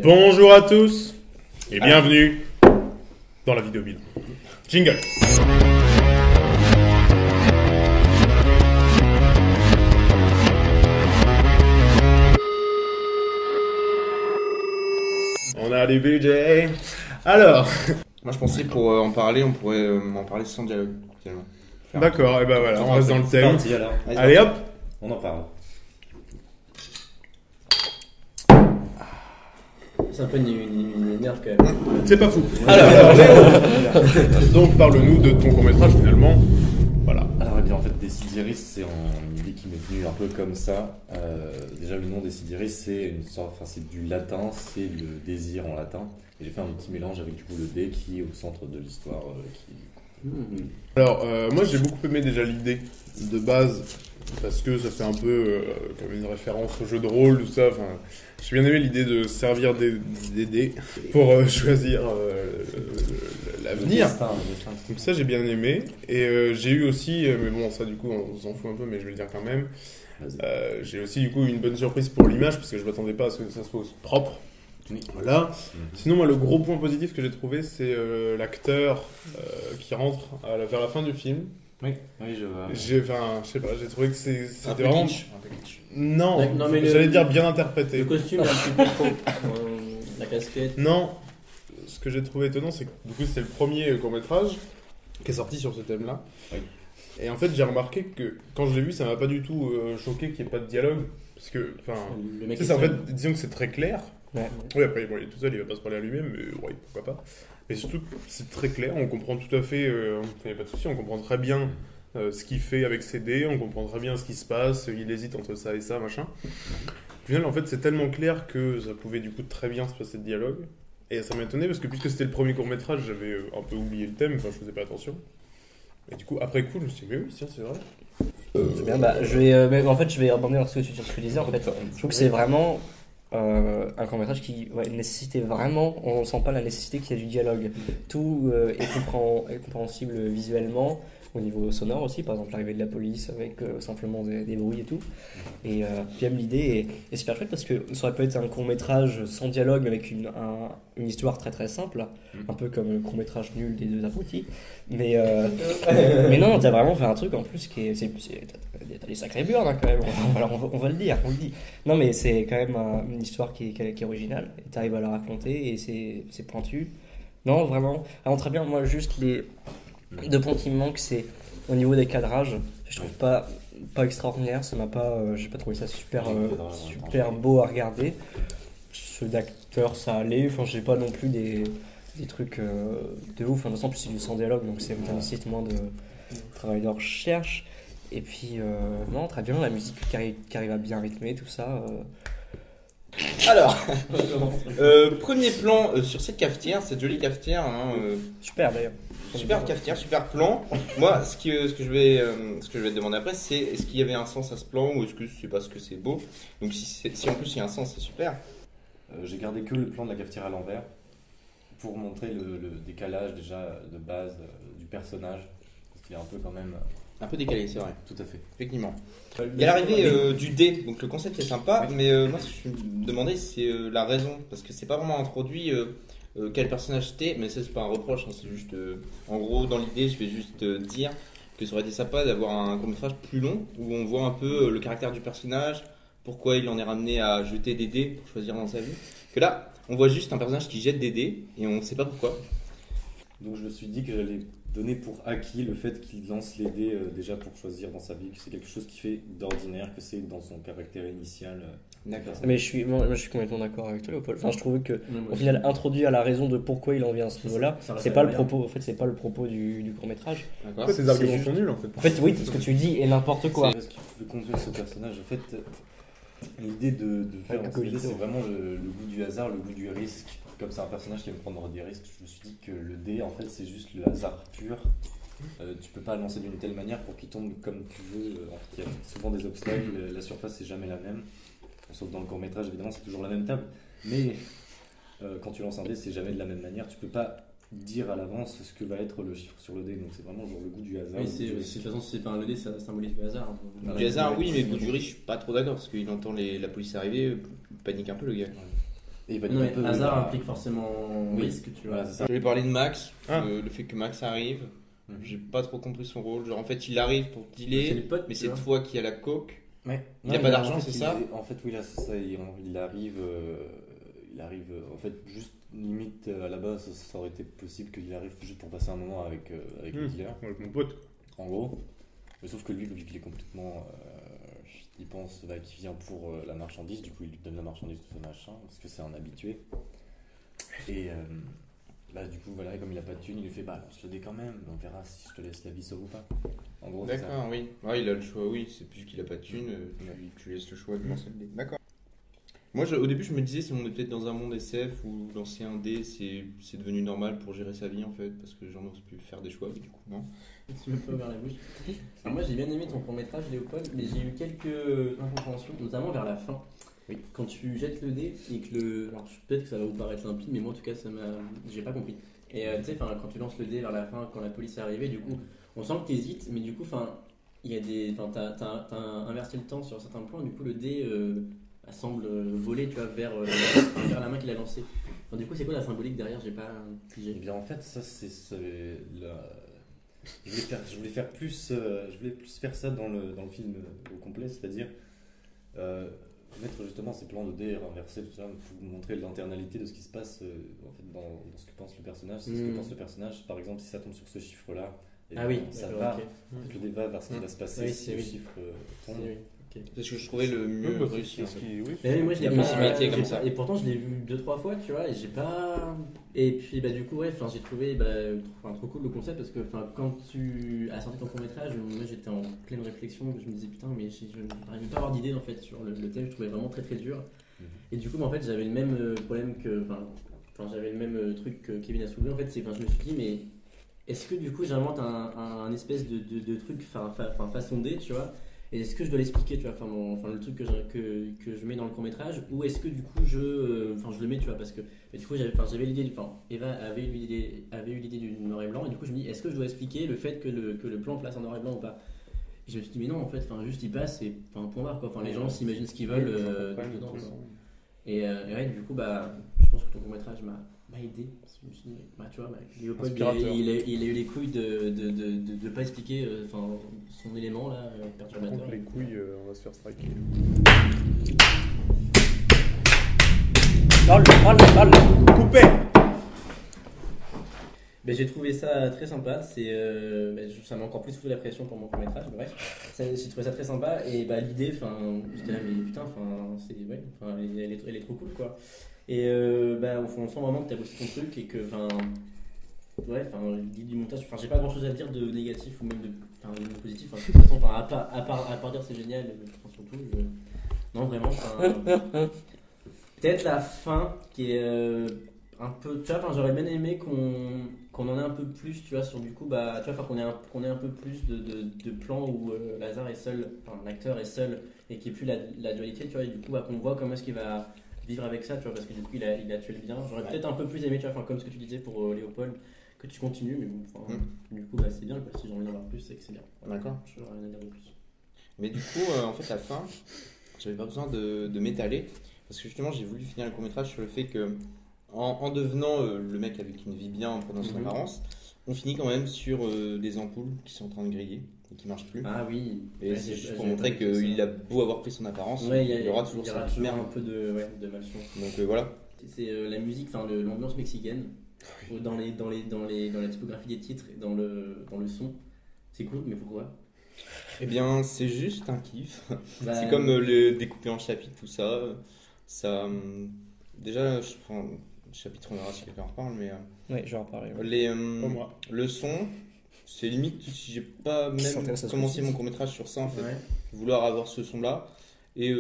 Bonjour à tous et bienvenue dans la vidéo bilan. Jingle. On a du budget. Alors, moi je pensais pour en parler, on pourrait en parler sans dialogue finalement. d'accord, et ben voilà, on reste dans le thème. Parti, alors. Allez hop. On en parle. C'est un peu une énerve quand même. C'est pas fou. Alors, Léo, donc parle-nous de ton court-métrage finalement. Voilà. Alors, eh bien, en fait, Decidiris, c'est une idée qui m'est venue un peu comme ça. Déjà, le nom Decidiris, c'est une sorte, enfin, c'est du latin, c'est le désir en latin. Et j'ai fait un petit mélange avec du coup le dé qui est au centre de l'histoire. Alors, moi j'ai beaucoup aimé déjà l'idée de base parce que ça fait un peu comme une référence au jeu de rôle, tout ça. Enfin, j'ai bien aimé l'idée de servir des dés pour choisir l'avenir. Donc ça j'ai bien aimé. Et j'ai eu aussi, mais bon ça du coup on s'en fout un peu, mais je vais le dire quand même. J'ai aussi du coup une bonne surprise pour l'image parce que je m'attendais pas à ce que ça soit aussi propre. Oui. Voilà. Sinon, moi, le gros point positif que j'ai trouvé, c'est l'acteur qui rentre vers la fin du film. Oui, je vois. Je sais pas, j'ai trouvé que c'était Un peu vraiment. kitsch. Non, Non, mais j'allais dire bien interprété. Le costume est un petit peu trop. La casquette. Non, ce que j'ai trouvé étonnant, c'est que du coup, c'était le premier court-métrage qui est sorti sur ce thème-là. Oui. Et en fait, j'ai remarqué que quand je l'ai vu, ça m'a pas du tout choqué qu'il n'y ait pas de dialogue. Parce que, enfin, Le mec tu est sais, en seul. fait, disons que c'est très clair. Ouais. Oui, après, bon, il est tout seul, il va pas se parler à lui-même, mais ouais, pourquoi pas. Et surtout, c'est très clair, on comprend tout à fait, il n'y a pas de souci, on comprend très bien ce qu'il fait avec ses dés, on comprend très bien ce qui se passe, il hésite entre ça et ça, machin. Au final, en fait, c'est tellement clair que ça pouvait du coup très bien se passer de dialogue. Et ça m'a étonné parce que puisque c'était le premier court-métrage, j'avais un peu oublié le thème, enfin, je faisais pas attention. Et du coup, après coup, je me suis dit, mais oui, tiens, c'est vrai. C'est bien, mais en fait, je vais rebondir sur ce que tu disais. En fait, je trouve que c'est vraiment un court-métrage qui nécessitait vraiment, on sent pas la nécessité qu'il y ait du dialogue. Tout est compréhensible visuellement, au niveau sonore aussi, par exemple l'arrivée de la police avec simplement des bruits et tout. Et j'aime l'idée est super chouette parce que ça aurait pu être un court-métrage sans dialogue mais avec une histoire très très simple, un peu comme le court-métrage nul des deux abrutis. Mais non, t'as vraiment fait un truc en plus qui est. T'as des sacrés burnes hein, quand même, on va le dire, on le dit. Non, mais c'est quand même une histoire qui est originale, et t'arrives à la raconter, et c'est pointu. Non, vraiment. Alors, très bien, moi, juste les deux points qui me manquent, c'est au niveau des cadrages. Je trouve pas extraordinaire, ça m'a pas. J'ai pas trouvé ça super beau à regarder. Ceux d'acteurs, ça allait, enfin, j'ai pas non plus des trucs de ouf. Enfin, de toute façon, en plus, c'est du sans dialogue, donc ça nécessite moins de travail de recherche. Et puis, non, très bien, la musique qui arrive à bien rythmer, tout ça. Alors, premier plan sur cette cafetière, cette jolie cafetière. Super d'ailleurs. Super cafetière, super plan. Moi, ce que je vais te demander après, c'est est-ce qu'il y avait un sens à ce plan ou est-ce que c'est parce que c'est beau. Donc si en plus il y a un sens, c'est super. J'ai gardé que le plan de la cafetière à l'envers pour montrer le décalage déjà de base du personnage. Parce qu'il est un peu quand même. Un peu décalé, c'est vrai. Tout à fait. Effectivement. Il y a l'arrivée du dé, donc le concept est sympa, mais moi ce que je me demandais c'est la raison, parce que c'est pas vraiment introduit quel personnage c'était, mais ça c'est pas un reproche, hein, c'est juste en gros dans l'idée je vais juste dire que ça aurait été sympa d'avoir un court-métrage plus long où on voit un peu le caractère du personnage, pourquoi il en est ramené à jeter des dés pour choisir dans sa vie. Que là, on voit juste un personnage qui jette des dés et on sait pas pourquoi. Donc je me suis dit que j'allais donner pour acquis le fait qu'il lance les dés déjà pour choisir dans sa vie, que c'est quelque chose qui fait d'ordinaire, que c'est dans son caractère initial. D'accord. Mais je suis complètement d'accord avec toi, Léopold. Enfin, je trouvais que au final, introduit à la raison de pourquoi il en vient à ce niveau-là, c'est pas le propos. En fait, c'est pas le propos du court-métrage. D'accord. En fait, ces arguments sont nuls en fait. En fait, oui, ce que tu dis est n'importe quoi. C'est ce qui pouvait conduire ce personnage. En fait, l'idée de faire Avec dans cette idée, Cogito. c'est vraiment le goût du hasard, le goût du risque. Comme c'est un personnage qui aime prendre des risques, je me suis dit que le dé, en fait, c'est juste le hasard pur. Tu peux pas le lancer d'une telle manière pour qu'il tombe comme tu veux. Il y a souvent des obstacles, la surface c'est jamais la même. Sauf dans le court métrage, évidemment, c'est toujours la même table. Mais quand tu lances un dé, c'est jamais de la même manière. Tu peux pas dire à l'avance ce que va être le chiffre sur le dé. Donc c'est vraiment genre le goût du hasard. Oui, de toute façon, si c'est pas un dé, ça symbolise le hasard. Du hasard, oui, mais le goût du riche, je suis pas trop d'accord parce qu'il entend la police arriver, il panique un peu le gars. Et bah, Non, mais du coup, hasard bah, implique forcément oui. risque, tu vois. Voilà, c'est ça. Je vais parler de Max, Ah. le fait que Max arrive. Mhm. J'ai pas trop compris son rôle. Genre, en fait, il arrive pour C'est dealer, les potes, mais tu c'est vois. toi qui as la coke. Ouais. Il a pas d'argent, en fait, c'est ça En fait, oui, là, c'est ça. Il arrive, en fait, juste limite à la base, ça aurait été possible qu'il arrive juste pour passer un moment avec le dealer, Avec mon pote. en gros. Mais sauf que lui, vu qu'il est complètement. Il pense qu'il vient pour la marchandise, du coup, il lui donne la marchandise, tout ça, machin, parce que c'est un habitué. Et bah, du coup, voilà, comme il a pas de thune, il lui fait bah, lance le dé quand même, on verra si je te laisse la vie sauve ou pas. En gros, c'est ça. D'accord, oui. Ouais, il a le choix, oui. C'est plus qu'il a pas de thune, tu laisses le choix de lancer le dé. D'accord. Moi, au début, je me disais, si on est peut-être dans un monde SF où lancer un dé, c'est devenu normal pour gérer sa vie, en fait, parce que les gens n'osent plus faire des choix, du coup, non? Tu me peux ouvrir la bouche. Alors moi j'ai bien aimé ton court-métrage Léopold, mais j'ai eu quelques incompréhensions, notamment vers la fin. Oui. Quand tu jettes le dé et que le. Alors peut-être que ça va vous paraître limpide, mais moi en tout cas ça m'a. J'ai pas compris. Et tu sais, quand tu lances le dé vers la fin, quand la police est arrivée, du coup, on sent que tu hésites, mais du coup, il y a des. T'as inversé le temps sur certains points, du coup le dé semble voler, tu vois, vers la main qu'il a lancée. Du coup, c'est quoi la symbolique derrière? J'ai pas pigé. Et bien, en fait, ça, je voulais faire plus faire ça dans le film au complet, c'est-à-dire mettre justement ces plans de dés renversés, tout ça, pour montrer l'internalité de ce qui se passe en fait, dans ce que pense le personnage. C'est ce que pense le personnage. Par exemple, si ça tombe sur ce chiffre-là, et Ah oui, ça d'accord, va. ok. En fait, le dé va vers ce qui va se passer Oui, si c'est le oui. chiffre tombe. Oui, ok. C'est ce que je trouvais le mieux Oui, réussi. en fait. oui. Mais moi je Il y a l'ai pas pas si métier j'ai comme pas- ça. Et pourtant je l'ai vu 2-3 fois, tu vois, et j'ai pas. Et puis bah du coup ouais, j'ai trouvé trop cool le concept parce que quand tu as sorti ton court métrage, moi j'étais en pleine réflexion, je me disais putain mais je n'arrivais pas à avoir d'idée en fait sur le thème, je trouvais vraiment très très dur. Et du coup en fait j'avais le même problème que, j'avais le même truc que Kevin a soulevé en fait, je me suis dit mais est-ce que du coup j'invente un espèce de truc façon D, tu vois? Et est-ce que je dois l'expliquer, tu vois, le truc que je mets dans le court-métrage, ou est-ce que du coup je le mets, tu vois, parce que du coup j'avais l'idée, Eva avait eu l'idée du noir et blanc, et du coup je me dis, est-ce que je dois expliquer le fait que le plan place en noir et blanc ou pas? Et je me suis dit, mais non, en fait, juste il passe, et point barre, quoi, les gens s'imaginent ce qu'ils veulent dedans. Et ouais, du coup, je pense que ton court-métrage m'a aidé. Je me suis dit, tu vois, Léopold, il a eu les couilles de pas expliquer son élément là, Par perturbateur. contre, les couilles, on va se faire striker. Parle. Coupé. J'ai trouvé ça très sympa. Ça m'a encore plus foutu la pression pour mon court métrage. Bref, j'ai trouvé ça très sympa. Et l'idée, j'étais là, mais putain, elle est trop cool quoi. Et on sent vraiment que tu as bossé ton truc et que, l'idée du montage, j'ai pas grand chose à dire de négatif ou même de positif. De toute façon, à part dire c'est génial, surtout, non, vraiment, peut-être la fin qui est un peu, tu vois, j'aurais bien aimé qu'on en ait un peu plus, tu vois, sur du coup, tu vois, qu'on ait un peu plus de plans où Lazare est seul, l'acteur est seul et qu'il n'y ait plus la dualité, tu vois, et du coup, qu'on voit comment est-ce qu'il va vivre avec ça, tu vois, parce que du coup il a tué le bien. J'aurais peut-être un peu plus aimé, tu vois, comme ce que tu disais pour Léopold, que tu continues, mais bon, du coup c'est bien quoi. Si j'ai envie d'en voir plus, c'est que c'est bien. D'accord. Je n'aurais rien à dire de plus. Mais du coup, en fait, à la fin, j'avais pas besoin de m'étaler parce que justement, j'ai voulu finir le court métrage sur le fait que, en devenant le mec avec une vie bien, en prenant son apparence, on finit quand même sur des ampoules qui sont en train de griller et qui marchent plus. Ah oui. Et c'est juste pour montrer qu'il a beau avoir pris son apparence, il y aura toujours un peu de malchance. Donc voilà. C'est la musique, l'ambiance mexicaine dans la typographie des titres et dans le son. C'est cool, mais pourquoi? Eh bien, c'est juste un kiff. C'est comme le découper en chapitres, tout ça. Déjà, chapitre, on verra si quelqu'un en reparle, mais Ouais, je vais en parler. Ouais. Pas moi. le son, c'est limite si j'ai pas même commencé mon court-métrage sur ça, en fait. Ouais. Vouloir avoir ce son-là et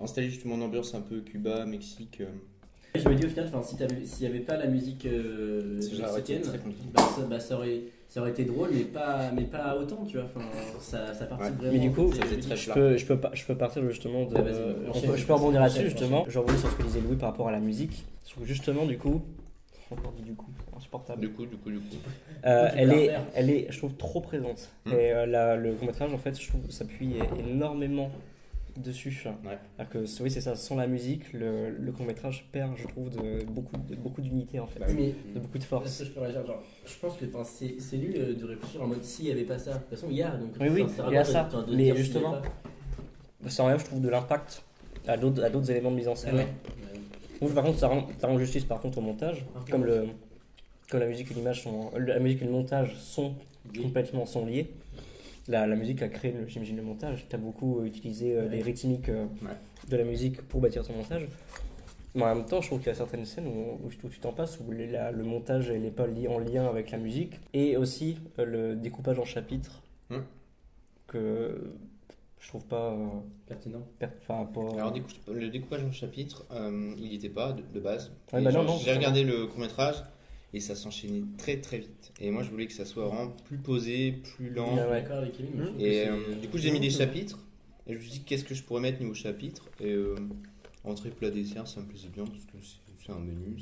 installer justement une ambiance un peu Cuba, Mexique. Je me dis au final, s'il n'y avait pas la musique mexicaine, ça aurait été drôle, mais pas autant, tu vois. Ça partit vraiment. Mais du coup, ça faisait très je peux partir justement de. vas-y, je peux rebondir là-dessus enchaîne, justement. Je rebondis sur ce que disait Louis par rapport à la musique. Je trouve justement du coup. Encore dit du coup, insupportable. Du coup. Elle est, je trouve, trop présente. Et le court-métrage, en fait, je trouve, s'appuie énormément dessus. Ouais. Alors que oui, c'est ça, sans la musique, le court-métrage perd, je trouve, de beaucoup d'unité en fait, Mais de beaucoup de est-ce force. que je peux réagir genre, je pense que c'est nul de réfléchir en mode s'il n'y avait pas ça. De toute façon, il y a. Donc, Oui, ça il y a rapporte ça. de Mais dire s'il y a justement, pas. Ça enlève, je trouve, de l'impact à d'autres éléments de mise en scène. Ouais. Donc, par contre, ça rend justice par contre au montage, comme la musique et l'image la musique et le montage sont complètement liés. La musique a créé, j'imagine, le montage. Tu as beaucoup utilisé les rythmiques de la musique pour bâtir ton montage. Mais en même temps, je trouve qu'il y a certaines scènes où tu t'en passes, où le montage n'est pas en lien avec la musique. Et aussi le découpage en chapitres, que je trouve pas Pertinent. pas Alors, le découpage en chapitres, il n'y était pas de base. Ouais, Et bah genre, non, j'ai regardé le court-métrage et ça s'enchaînait très très vite. Et moi, je voulais que ça soit vraiment plus posé, plus lent. Ouais, ouais. D'accord avec Kevin. mais je trouve Et que c'est- du coup, j'ai mis des chapitres et je me suis dit qu'est-ce que je pourrais mettre niveau chapitre. Et entrée, plat, dessert, ça me plaisait bien parce que c'est un menu.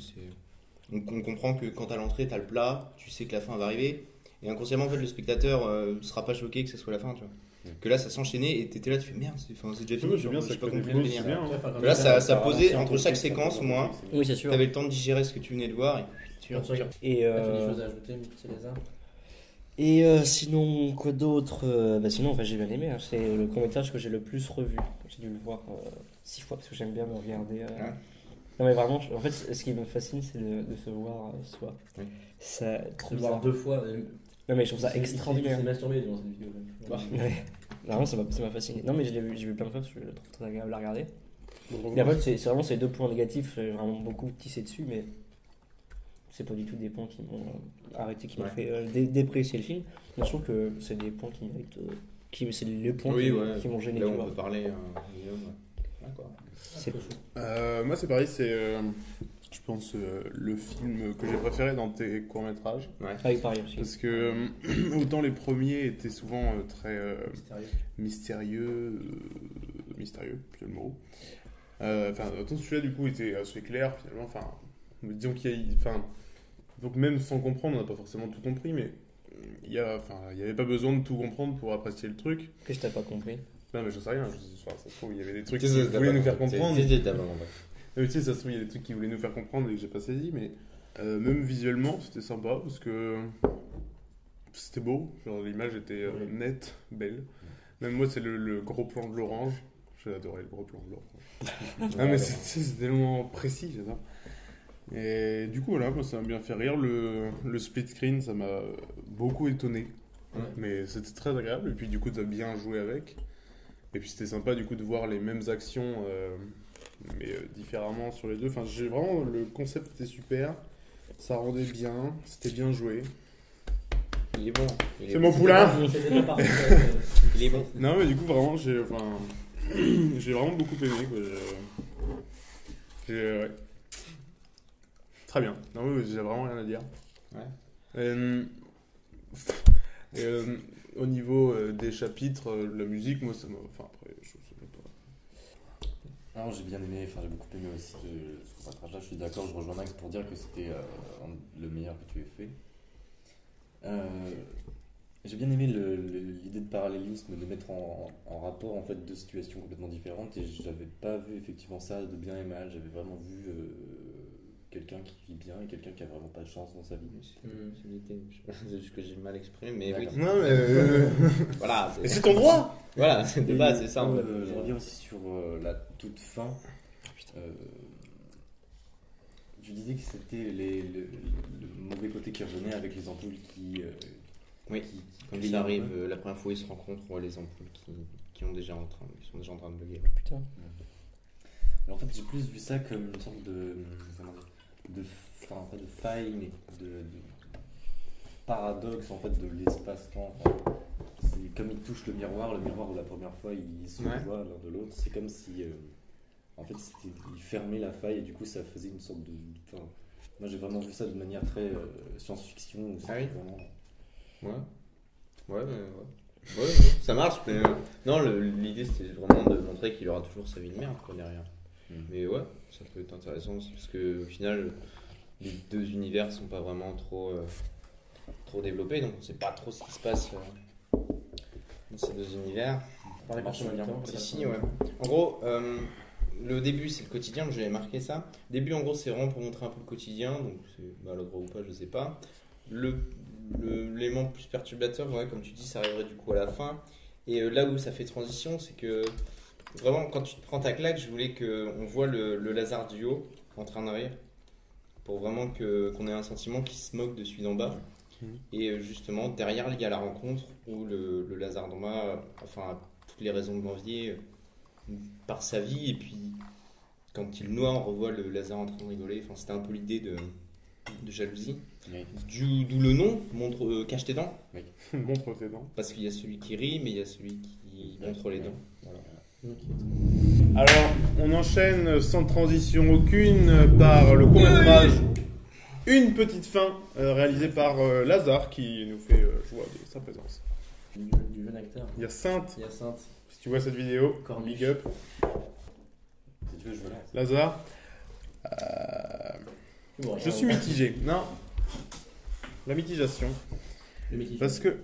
Donc, on comprend que quand à l'entrée, tu as le plat, tu sais que la fin va arriver. Et inconsciemment, en fait, le spectateur ne sera pas choqué que ce soit la fin, tu vois. Que là, ça s'enchaînait et t'étais là, tu fais merde, c'est déjà fini. C'est bien, j'ai ça pas crée compris des le pauses, délire. c'est bien. Ouais, enfin, comme Là, ça ça, posait un entre petit chaque peu, séquence, ça au moins. Oui, c'est sûr. T'avais le temps de digérer ce que tu venais de voir. Et tu quand tu regardes. Et, Tu as des choses à ajouter, c'est Lazare. sinon, quoi d'autre Sinon, j'ai bien aimé. C'est le court-métrage que j'ai le plus revu. J'ai dû le voir 6 fois parce que j'aime bien me regarder. Non, mais vraiment, en fait, ce qui me fascine, c'est de se voir soi. Oui. Ça, Se trouve voir ça. 2 fois. Non, mais je trouve ça extraordinaire. Il s'est masturbé durant cette vidéo. même. Ouais. Vraiment, ça m'a fasciné. Non, mais j'ai vu plein de fois parce que je le trouve très agréable à regarder. Mais en fait, c'est vraiment ces 2 points négatifs. J'ai vraiment beaucoup tissé dessus, mais c'est pas du tout des points qui m'ont arrêté, qui m'ont fait déprécier le film. Mais je trouve que c'est des points qui méritent. C'est les points qui m'ont gêné. Là, tu on vois. peut parler Guillaume. D'accord. C'est- Moi, c'est pareil, c'est, je pense, le film que j'ai préféré dans tes courts-métrages. Ah oui, pareil aussi. Parce que autant les premiers étaient souvent très Mystérieux. mystérieux, c'est le mot. Autant celui-là, du coup, était assez clair, finalement. Disons donc même sans comprendre, on n'a pas forcément tout compris, mais il n'y avait pas besoin de tout comprendre pour apprécier le truc. Qu'est-ce que t'as pas compris? Non, mais je sais rien, ça se trouve, il y avait des trucs Qu'est-ce qui que t'as voulaient pas nous faire compris comprendre. C'était ta maman. Mais tu sais, ça se trouve, il y a des trucs qui voulaient nous faire comprendre et que j'ai pas saisi, mais même visuellement, c'était sympa parce que c'était beau, genre l'image était nette, belle. Même moi, c'est le gros plan de l'orange. J'ai adoré le gros plan de l'orange. Ah, mais c'est tellement précis, j'adore. Et du coup, voilà, moi, ça m'a bien fait rire. Le split screen, ça m'a beaucoup étonné. Ouais. Mais c'était très agréable. Et puis, du coup, t'as bien joué avec. Et puis, c'était sympa, du coup, de voir les mêmes actions, mais différemment sur les deux. Enfin, le concept était super. Ça rendait bien. C'était bien joué. Il est bon. C'est mon poulain. C'était pas parfait. Il est bon. Non, mais du coup, vraiment, j'ai vraiment beaucoup aimé. Quoi. Ouais. Très bien. Non, mais j'ai vraiment rien à dire. Ouais. Au niveau des chapitres, la musique, moi, ça m'a. Après, je sais pas. Alors, j'ai bien aimé, j'ai beaucoup aimé aussi ce court-métrage-là. Je suis d'accord, je rejoins Max pour dire que c'était le meilleur que tu aies fait. J'ai bien aimé l'idée de parallélisme, de mettre en rapport en fait 2 situations complètement différentes, et j'avais pas vu effectivement ça de bien et mal. J'avais vraiment vu quelqu'un qui vit bien et quelqu'un qui a vraiment pas de chance dans sa vie. C'est juste que j'ai mal exprimé, mais oui. D'accord. Non, mais. Voilà. Et c'est ton droit! Voilà, de base, c'est ça. en fait. Je reviens aussi sur la toute fin. Tu disais que c'était le mauvais côté qui revenait avec les ampoules qui. Oui, qui comme grillent ça un arrive, peu. la première fois où ils se rencontrent, on voit les ampoules qui sont déjà en train de bugger. Putain. Alors en fait, j'ai plus vu ça comme une sorte de. Comment dire, enfin, pas de faille, mais de paradoxe en fait de l'espace-temps. C'est comme ils touchent le miroir de la première fois, ils se voient l'un de l'autre. C'est comme si. En fait, ils fermaient la faille et du coup, ça faisait une sorte de. Enfin, moi, j'ai vraiment vu ça de manière très science-fiction. Où Ah oui. vraiment... Ouais, ça marche, mais non, l'idée c'était vraiment de montrer qu'il aura toujours sa vie de merde quoi, derrière. Mais ouais, ça peut être intéressant aussi parce que au final, les 2 univers sont pas vraiment trop développés, donc on sait pas trop ce qui se passe dans ces 2 univers. Par marche bien. Si, ouais. En gros, le début c'est le quotidien, j'avais marqué ça. Début en gros c'est vraiment pour montrer un peu le quotidien, donc c'est maladroit ou pas, je sais pas. L'élément plus perturbateur, ouais, comme tu dis, ça arriverait du coup à la fin. Et là où ça fait transition, c'est que vraiment quand tu te prends ta claque, je voulais qu'on voit le Lazare du haut en train de rire, pour vraiment qu'on ait un sentiment qui se moque de celui d'en bas. Et justement, derrière, il y a la rencontre où le Lazare d'en bas, enfin, a toutes les raisons de l'envier par sa vie. Et puis, quand il le noie, on revoit le Lazare en train de rigoler. Enfin, c'était un peu l'idée de jalousie. Oui. D'où le nom, cache tes dents. Montre tes dents. Parce qu'il y a celui qui rit, mais il y a celui qui montre les dents. Voilà. Alors, on enchaîne sans transition aucune par le court-métrage Une petite fin, réalisé par Lazare, qui nous fait joie de sa présence. Du jeune acteur. Il y a Sainte, Il y a Sainte. si tu vois cette vidéo, Corniche. big up. Si tu veux, je veux là. Lazare. Bon, Je suis mitigé. Non. La mitigation. le métier. Parce que.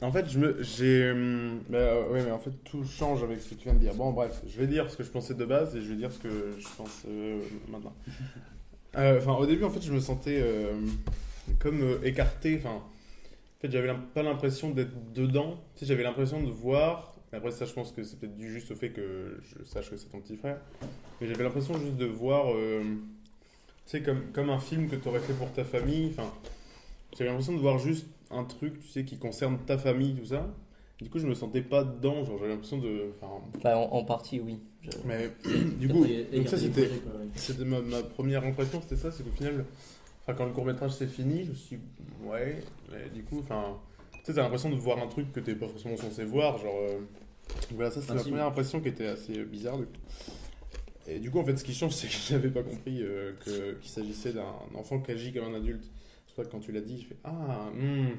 En fait, ouais, mais en fait, tout change avec ce que tu viens de dire. Bon, bref, je vais dire ce que je pensais de base et je vais dire ce que je pense maintenant. Enfin, au début, en fait, je me sentais comme écarté. Enfin, en fait, j'avais pas l'impression d'être dedans. Tu sais, j'avais l'impression de voir. Et après, ça, je pense que c'est peut-être dû juste au fait que je sache que c'est ton petit frère. Mais j'avais l'impression juste de voir. Tu sais, comme un film que tu aurais fait pour ta famille. Enfin, j'avais l'impression de voir juste un truc, tu sais, qui concerne ta famille, tout ça. Du coup, je me sentais pas dedans, genre j'avais l'impression de. Enfin, Bah, en partie, oui. mais du coup, donc ça c'était ma première impression, c'était ça, c'est qu'au final, enfin, quand le court-métrage s'est fini, je me suis dit, ouais, mais du coup, enfin, tu sais, t'as l'impression de voir un truc que t'es pas forcément censé voir, genre. Voilà, ça c'était ma première impression qui était assez bizarre, du coup. Et du coup, en fait, ce qui change, c'est que j'avais pas compris qu'il s'agissait d'un enfant qui agit comme un adulte. C'est pour ça que quand tu l'as dit, je fais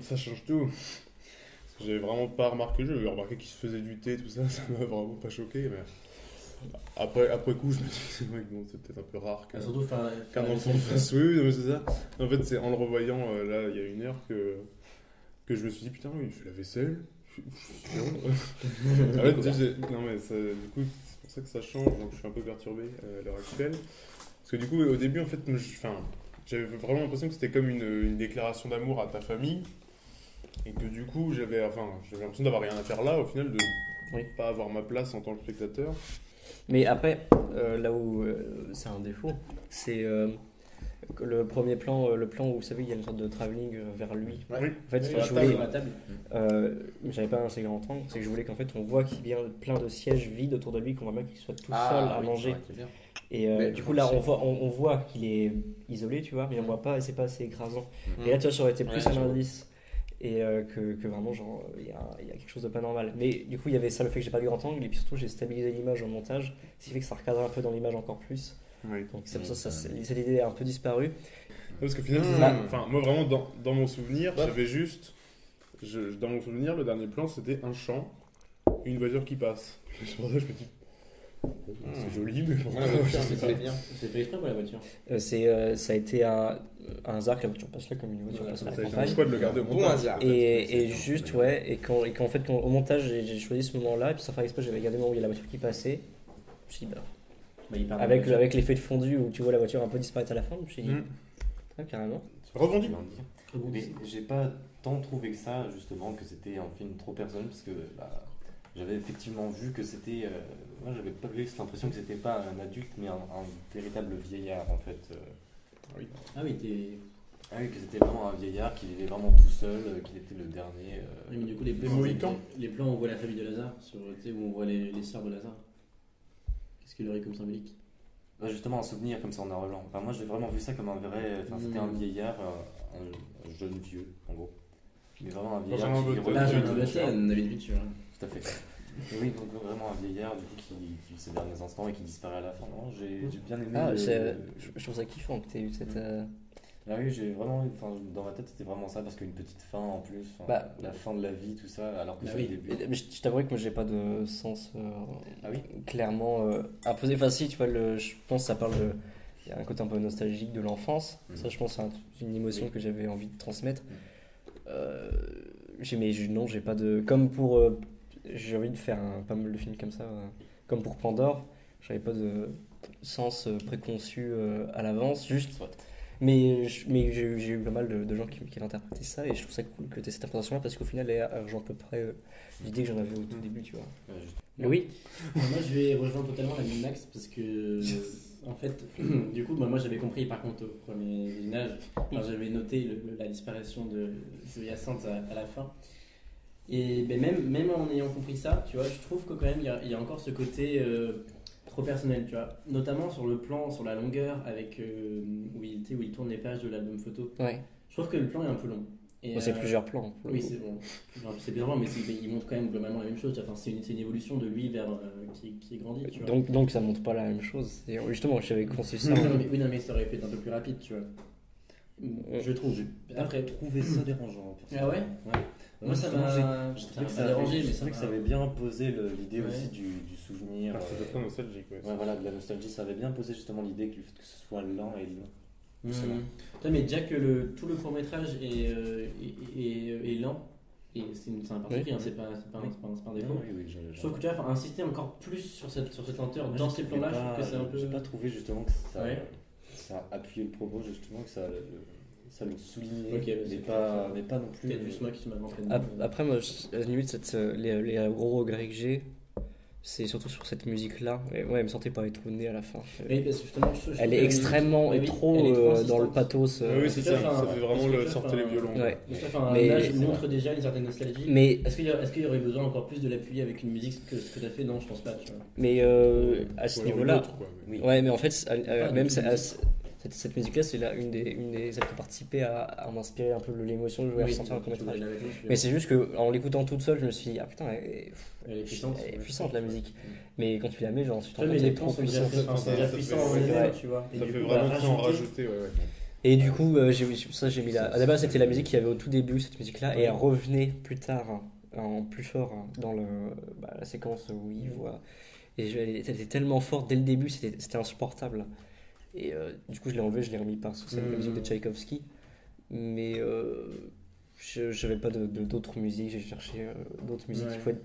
ça change tout. Parce que j'avais vraiment pas remarqué, j'avais remarqué qu'il se faisait du thé, tout ça, ça m'a vraiment pas choqué. Mais après coup, je me dis c'est vrai que bon, c'est peut-être un peu rare Surtout, qu'un enfant fasse. Oui, non, mais c'est ça. En fait, c'est en le revoyant là, il y a une heure que je me suis dit putain, il fait la vaisselle. En fait, non, mais ça, du coup, c'est pour ça que ça change, donc je suis un peu perturbé à l'heure actuelle. Parce que du coup, au début, en fait, j'avais vraiment l'impression que c'était comme une déclaration d'amour à ta famille. Et que du coup, j'avais l'impression d'avoir rien à faire là, au final, de pas avoir ma place en tant que spectateur. Mais après, là où c'est un défaut, c'est que le premier plan, le plan où vous savez, il y a une sorte de travelling vers lui. Oui. En fait, Sur je voulais. la table. J'avais pas un assez grand temps, c'est que je voulais qu'en fait on voit qu'il y a plein de sièges vides autour de lui, qu'on voit bien qu'il soit tout seul à manger. Et du coup là on voit qu'il est isolé, tu vois, mais on voit pas et c'est pas assez écrasant. Et là tu vois, ça aurait été plus un indice. Et que vraiment genre il y a quelque chose de pas normal. Mais du coup il y avait ça, le fait que j'ai pas du grand angle, et puis surtout j'ai stabilisé l'image en montage, ce qui fait que ça recadre un peu dans l'image encore plus. Oui. Donc c'est pour ça cette idée a un peu disparu. Parce que finalement, c'est ça. Enfin, moi vraiment dans mon souvenir, j'avais juste. Dans mon souvenir, le dernier plan c'était un champ, une voiture qui passe. C'est pour ça que je me dis. C'est joli, mais pourquoi C'est bien. C'est fait exprès pour la voiture. Ça a été un hasard que la voiture passe là comme une voiture passe à la ça a été un campagne. choix de le garder au Bon montage. hasard. Et juste, ouais, et qu'en fait, au montage, j'ai choisi ce moment-là, et puis sans faire exprès, j'avais regardé le moment où il y a la voiture qui passait. Je me suis dit, avec l'effet de fondu où tu vois la voiture un peu disparaître à la fin, je me suis dit, carrément. Rebondis. Mais j'ai pas tant trouvé que ça, justement, que c'était un film trop personnel, parce que j'avais effectivement vu que c'était. Moi, j'avais pas eu l'impression que c'était pas un adulte, mais un véritable vieillard, en fait. Oui. Ah oui, que c'était vraiment un vieillard qui vivait vraiment tout seul, qu'il était le dernier. Oui, mais du coup, les plans où on voit la famille de Lazare, où on voit les sœurs de Lazare, qu'est-ce qu'il aurait comme symbolique? Justement, un souvenir comme ça en noir et blanc. Enfin, moi, j'ai vraiment vu ça comme un vrai. Enfin, c'était un vieillard, un jeune vieux, en gros. Mais vraiment un vieillard on avait vu dessus. Tout à fait. Et oui, donc vraiment un vieillard du coup qui vit ses derniers instants et qui disparaît à la fin. Non, j'ai bien aimé. Je trouve ça kiffant que tu aies eu cette. Ah oui, j'ai vraiment. Enfin, dans ma tête, c'était vraiment ça parce qu'une petite fin en plus. La fin de la vie, tout ça, alors que c'est le début. Mais je t'avouerais que moi, j'ai pas de sens oui clairement imposé. Enfin, si, tu vois, je pense que ça parle de. Il y a un côté un peu nostalgique de l'enfance. Ça, je pense, c'est une émotion que j'avais envie de transmettre. non, j'ai pas de. Comme pour. J'ai envie de faire pas mal de films comme ça. Comme pour Pandore, j'avais pas de sens préconçu à l'avance. Juste. Mais j'ai eu pas mal de gens qui interprété ça et je trouve ça cool que tu aies cette interprétation là parce qu'au final, elle rejoint à peu près l'idée que j'en avais au tout début, tu vois. Mais oui. Moi, je vais rejoindre totalement la même Max parce que, en fait, du coup, moi j'avais compris par contre au premier visionnage, j'avais noté la disparition de Hyacinthe à la fin. Et ben, même en ayant compris ça, tu vois, je trouve que quand même il y a encore ce côté trop personnel, tu vois. Notamment sur le plan, sur la longueur, avec où il tourne les pages de l'album photo. Ouais. Je trouve que le plan est un peu long. Bon, c'est plusieurs plans. Oui, c'est bon. C'est bien long, mais il montre quand même globalement la même chose. Enfin, c'est une évolution de lui vers qui est grandi. Tu vois. Donc ça montre pas la même chose. Et justement, j'avais conçu ça. Non, mais ça aurait pu être un peu plus rapide, tu vois. Je trouve. Après, trouvé ça dérangeant. Ah ouais. Moi, ça m'a dérangé, mais c'est vrai que ça avait bien posé l'idée aussi du souvenir. C'était très nostalgique, ouais. Ouais, voilà, de la nostalgie, ça avait bien posé justement l'idée que ce soit lent et long. Mais déjà que tout le court-métrage est lent, et c'est un parti pris, hein, c'est pas un défaut. Je trouve que tu vas insister encore plus sur cette lenteur dans ces plans-là. Je trouve que c'est un peu. J'ai pas trouvé justement que ça appuyait le propos, justement, que ça le soulignait, mais pas non plus. Peut-être juste moi qui m'avais entraîné. Après, moi, à la limite, les gros regrets que j'ai, c'est surtout sur cette musique-là. Ouais, elle me sentait pas être au nez à la fin. Oui, parce que justement, elle est extrêmement trop dans le pathos. Oui, c'est ça. Ça fait vraiment sortir les violons. Ouais. Mais là, je montre déjà une certaine nostalgie. Mais est-ce qu'il y aurait besoin encore plus de l'appuyer avec une musique que ce que tu as fait? Non, je pense pas. Tu vois. Mais à ce niveau-là, ouais, mais en fait, même cette musique-là, c'est celle qui a participé à m'inspirer un peu de l'émotion que je voulais ressentir dans le court-métrage. Mais c'est juste qu'en l'écoutant toute seule, je me suis dit, ah putain, elle est puissante la musique. Mais quand tu la mets, genre, tu t'en c'est trop puissant. C'est déjà puissant, tu vois. Ça fait vraiment très en rajouter, ouais. Et du coup, j'ai mis la. À la base, c'était la musique qu'il y avait au tout début, cette musique-là, et elle revenait plus tard, en plus fort, dans la séquence où il voit. Et elle était tellement forte dès le début, c'était insupportable. Et du coup, je l'ai enlevé, je l'ai remis par sous la musique de Tchaïkovski. Mais j'avais pas d'autres musiques, j'ai cherché d'autres musiques qui pouvaient être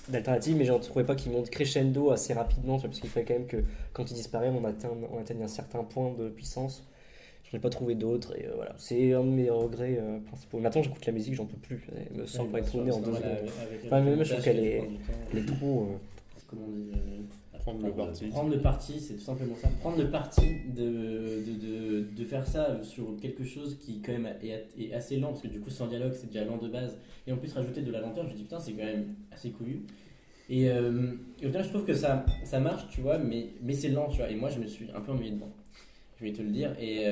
d'alternatives, mais je ne trouvais pas qu'ils montent crescendo assez rapidement, parce qu'il fallait quand même que quand il disparaît, on atteigne un certain point de puissance. Je n'ai pas trouvé d'autres, et voilà, c'est un de mes regrets principaux. Maintenant, j'écoute la musique, j'en peux plus, elle me semble pas être tournée en 2 secondes. Enfin, même je trouve qu'elle est trop. Comment on dit Prendre le parti, c'est tout simplement ça. Prendre le parti de faire ça sur quelque chose qui quand même est assez lent, parce que du coup sans dialogue c'est déjà lent de base, et en plus rajouter de la lenteur, je me dis putain c'est quand même assez couillu. Et au final je trouve que ça marche, tu vois, mais c'est lent, tu vois, et moi je me suis un peu ennuyé dedans. Je vais te le dire, et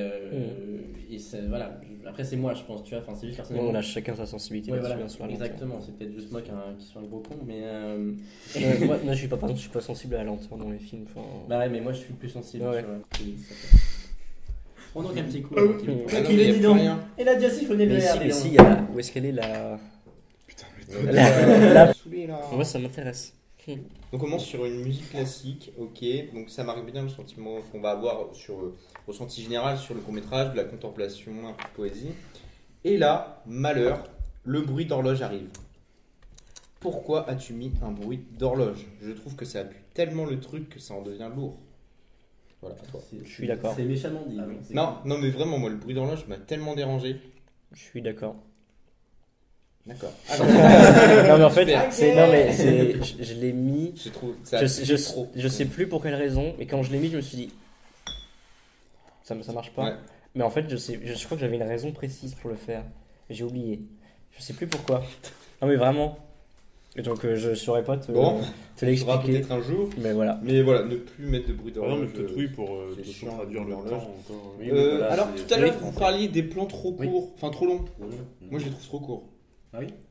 voilà. Après c'est moi je pense, tu vois, enfin c'est juste personnellement. On a chacun sa sensibilité. Ouais, voilà, exactement, c'est peut-être juste moi qui suis un gros con, mais moi je suis pas sensible à la lenteur dans les films. Bah ouais, mais moi je suis plus sensible. Ouais. Tu vois. Prends donc un petit coup. Il est dit donc. Et la Diacy, faut Mais si, où est-ce qu'elle est la. Putain, Saoulé là. Moi ça m'intéresse. On commence sur une musique classique, ok, donc ça marque bien le sentiment qu'on va avoir sur ressenti général sur le court-métrage, de la contemplation, un peu de poésie. Et là, malheur, le bruit d'horloge arrive. Pourquoi as-tu mis un bruit d'horloge? Je trouve que ça appuie tellement le truc que ça en devient lourd. Voilà, à toi. Je suis d'accord. C'est méchamment dit. Non, mais vraiment, moi, le bruit d'horloge m'a tellement dérangé. Je suis d'accord. D'accord. Non mais en fait, je l'ai mis. Je sais plus pour quelle raison, mais quand je l'ai mis, je me suis dit, ça marche pas. Ouais. Mais en fait, je crois que j'avais une raison précise pour le faire. J'ai oublié. Je sais plus pourquoi. Ah mais vraiment. Et donc je saurais pas te l'expliquer. Peut-être un jour. Mais voilà, ne plus mettre de bruit d'horloge. Peut-être oui pour te traduire le temps encore. Alors tout à l'heure, vous parliez des plans trop courts, enfin trop longs. Moi, je les trouve trop courts.